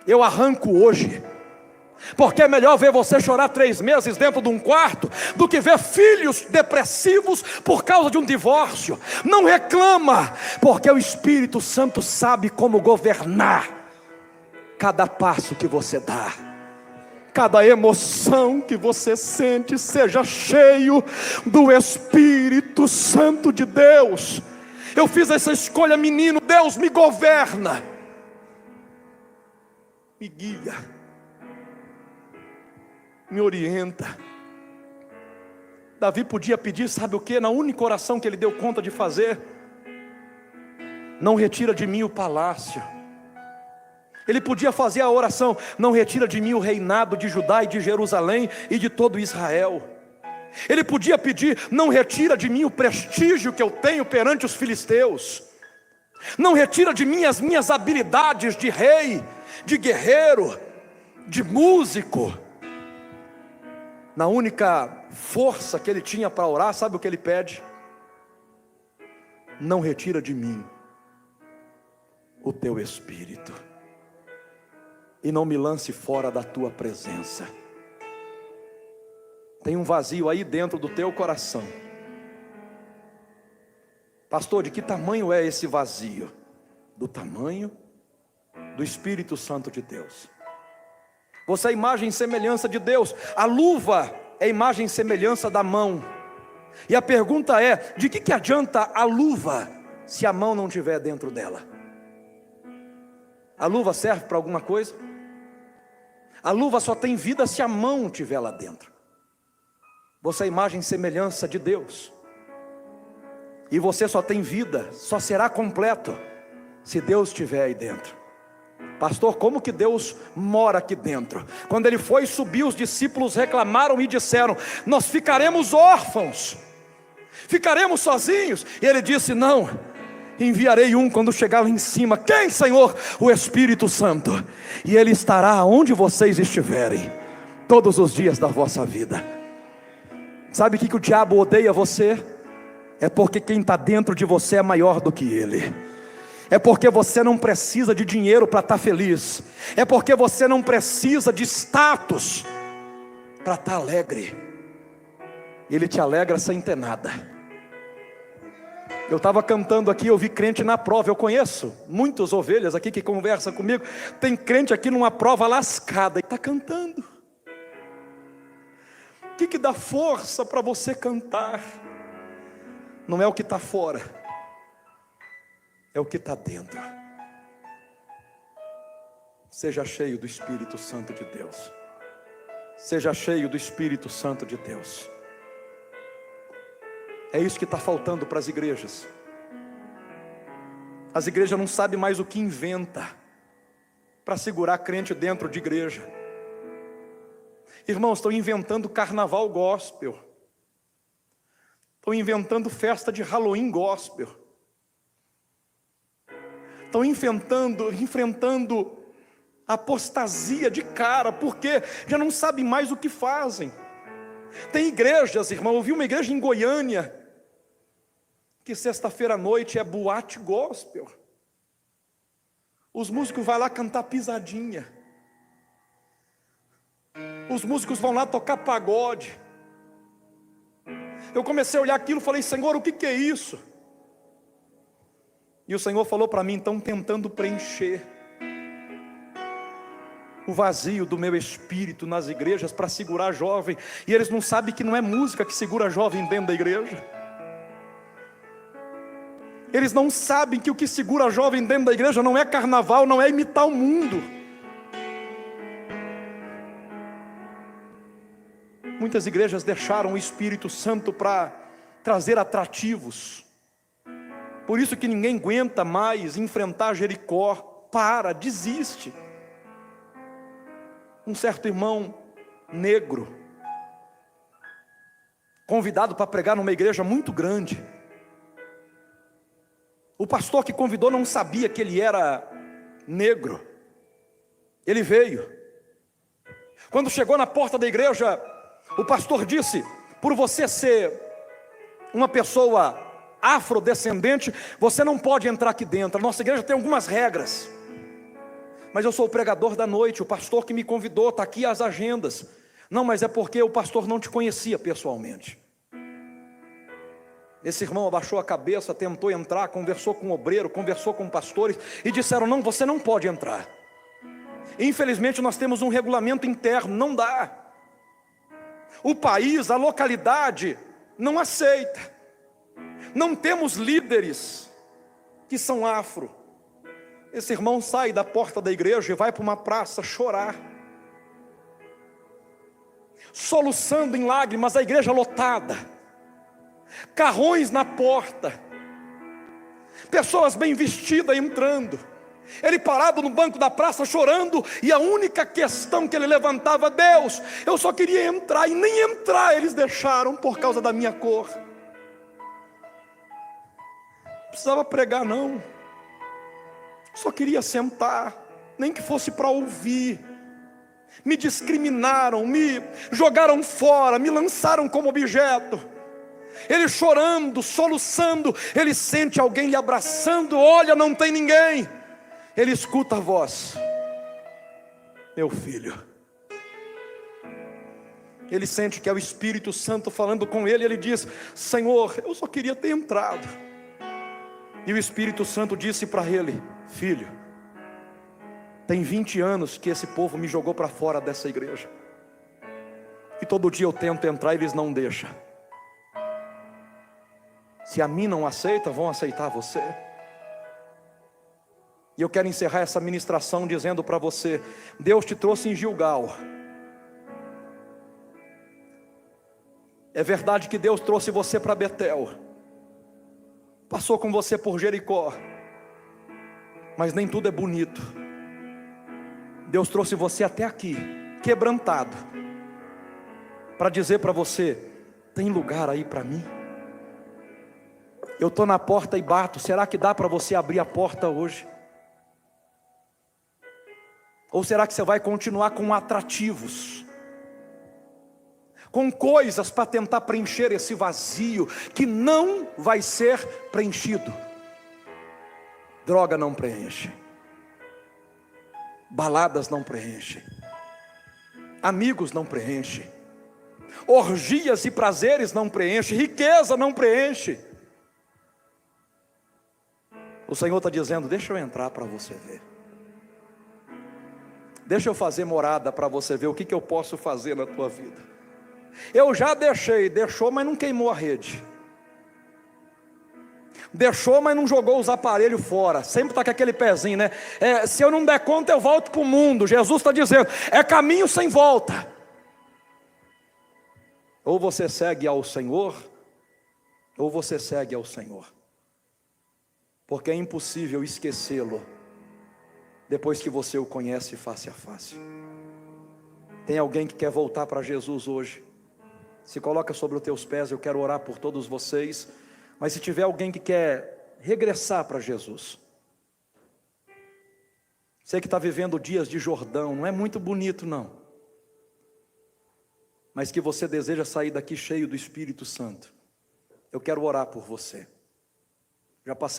[SPEAKER 1] eu arranco hoje. Porque é melhor ver você chorar 3 meses dentro de um quarto do que ver filhos depressivos por causa de um divórcio. Não reclama, porque o Espírito Santo sabe como governar cada passo que você dá, cada emoção que você sente. Seja cheio do Espírito Santo de Deus. Eu fiz essa escolha, menino, Deus me governa. me guia, me orienta. Davi podia pedir, sabe o que? Na única oração que ele deu conta de fazer: não retira de mim o palácio. Ele podia fazer a oração: não retira de mim o reinado de Judá e de Jerusalém e de todo Israel. Ele podia pedir: não retira de mim o prestígio que eu tenho perante os filisteus. Não retira de mim as minhas habilidades de rei, de guerreiro, de músico. Na única força que ele tinha para orar, sabe o que ele pede? Não retira de mim o teu espírito, e não me lance fora da tua presença. Tem um vazio aí dentro do teu coração. Pastor, de que tamanho é esse vazio? Do tamanho do Espírito Santo de Deus. Você é imagem e semelhança de Deus. A luva é imagem e semelhança da mão. E a pergunta é: de que adianta a luva se a mão não estiver dentro dela? A luva serve para alguma coisa? A luva só tem vida se a mão estiver lá dentro. Você é imagem e semelhança de Deus. E você só tem vida, só será completo se Deus estiver aí dentro. Pastor, como que Deus mora aqui dentro? Quando ele foi subir, os discípulos reclamaram e disseram: nós ficaremos órfãos, ficaremos sozinhos. E ele disse: não, enviarei um quando chegar lá em cima. Quem, Senhor? O Espírito Santo. E ele estará onde vocês estiverem, todos os dias da vossa vida. Sabe o que o diabo odeia você? É porque quem está dentro de você é maior do que ele. É porque você não precisa de dinheiro para estar feliz. É porque você não precisa de status para estar alegre. Ele te alegra sem ter nada. Eu estava cantando aqui, eu vi crente na prova. Eu conheço muitas ovelhas aqui que conversam comigo. Tem crente aqui numa prova lascada e está cantando. O que dá força para você cantar? Não é o que está fora, é o que está dentro. Seja cheio do Espírito Santo de Deus. Seja cheio do Espírito Santo de Deus. É isso que está faltando para as igrejas. As igrejas não sabem mais o que inventa para segurar crente dentro de igreja. Irmãos, estão inventando carnaval gospel. Estão inventando festa de Halloween gospel. Estão enfrentando apostasia de cara, porque já não sabem mais o que fazem. Tem igrejas, irmão, eu vi uma igreja em Goiânia, que sexta-feira à noite é boate gospel. Os músicos vão lá cantar pisadinha. Os músicos vão lá tocar pagode. Eu comecei a olhar aquilo e falei: Senhor, o que é isso? E o Senhor falou para mim: estão tentando preencher o vazio do meu espírito nas igrejas para segurar jovem. E eles não sabem que não é música que segura jovem dentro da igreja. Eles não sabem que o que segura jovem dentro da igreja não é carnaval, não é imitar o mundo. Muitas igrejas deixaram o Espírito Santo para trazer atrativos. Por isso que ninguém aguenta mais enfrentar Jericó. Desiste. Um certo irmão negro, convidado para pregar numa igreja muito grande. O pastor que convidou não sabia que ele era negro. Ele veio. Quando chegou na porta da igreja, o pastor disse: por você ser uma pessoa afrodescendente, você não pode entrar aqui dentro. A nossa igreja tem algumas regras. Mas eu sou o pregador da noite, o pastor que me convidou, está aqui as agendas. Não, mas é porque o pastor não te conhecia pessoalmente. Esse irmão abaixou a cabeça, tentou entrar, conversou com o obreiro, conversou com pastores, e disseram: não, você não pode entrar. Infelizmente nós temos um regulamento interno, não dá. O país, a localidade não aceita. Não temos líderes que são afro. Esse irmão sai da porta da igreja e vai para uma praça chorar, soluçando em lágrimas, a igreja lotada, carrões na porta, pessoas bem vestidas entrando, ele parado no banco da praça chorando, e a única questão que ele levantava: Deus, eu só queria entrar, e nem entrar eles deixaram por causa da minha cor. Não precisava pregar não, só queria sentar, nem que fosse para ouvir. Me discriminaram, me jogaram fora, me lançaram como objeto. Ele chorando, soluçando, ele sente alguém lhe abraçando, olha, não tem ninguém. Ele escuta a voz: meu filho. Ele sente que é o Espírito Santo falando com ele, ele diz: Senhor, eu só queria ter entrado. E o Espírito Santo disse para ele: filho, tem 20 anos que esse povo me jogou para fora dessa igreja, e todo dia eu tento entrar e eles não deixam. Se a mim não aceita, vão aceitar você. E eu quero encerrar essa ministração dizendo para você: Deus te trouxe em Gilgal. É verdade que Deus trouxe você para Betel, passou com você por Jericó, mas nem tudo é bonito. Deus trouxe você até aqui, quebrantado, para dizer para você: tem lugar aí para mim? Eu estou na porta e bato. Será que dá para você abrir a porta hoje? Ou será que você vai continuar com atrativos, com coisas para tentar preencher esse vazio que não vai ser preenchido? Droga não preenche, baladas não preenchem, amigos não preenchem, orgias e prazeres não preenchem, riqueza não preenche. O Senhor está dizendo: deixa eu entrar para você ver, deixa eu fazer morada para você ver o que eu posso fazer na tua vida. Eu já deixou, mas não queimou a rede, deixou, mas não jogou os aparelhos fora, sempre está com aquele pezinho, né? Se eu não der conta, eu volto para o mundo. Jesus está dizendo: é caminho sem volta. Ou você segue ao Senhor, ou você segue ao Senhor, porque é impossível esquecê-lo depois que você o conhece face a face. Tem alguém que quer voltar para Jesus hoje? Se coloca sobre os teus pés, eu quero orar por todos vocês. Mas se tiver alguém que quer regressar para Jesus, sei que está vivendo dias de Jordão, não é muito bonito não, mas que você deseja sair daqui cheio do Espírito Santo, eu quero orar por você. Já passei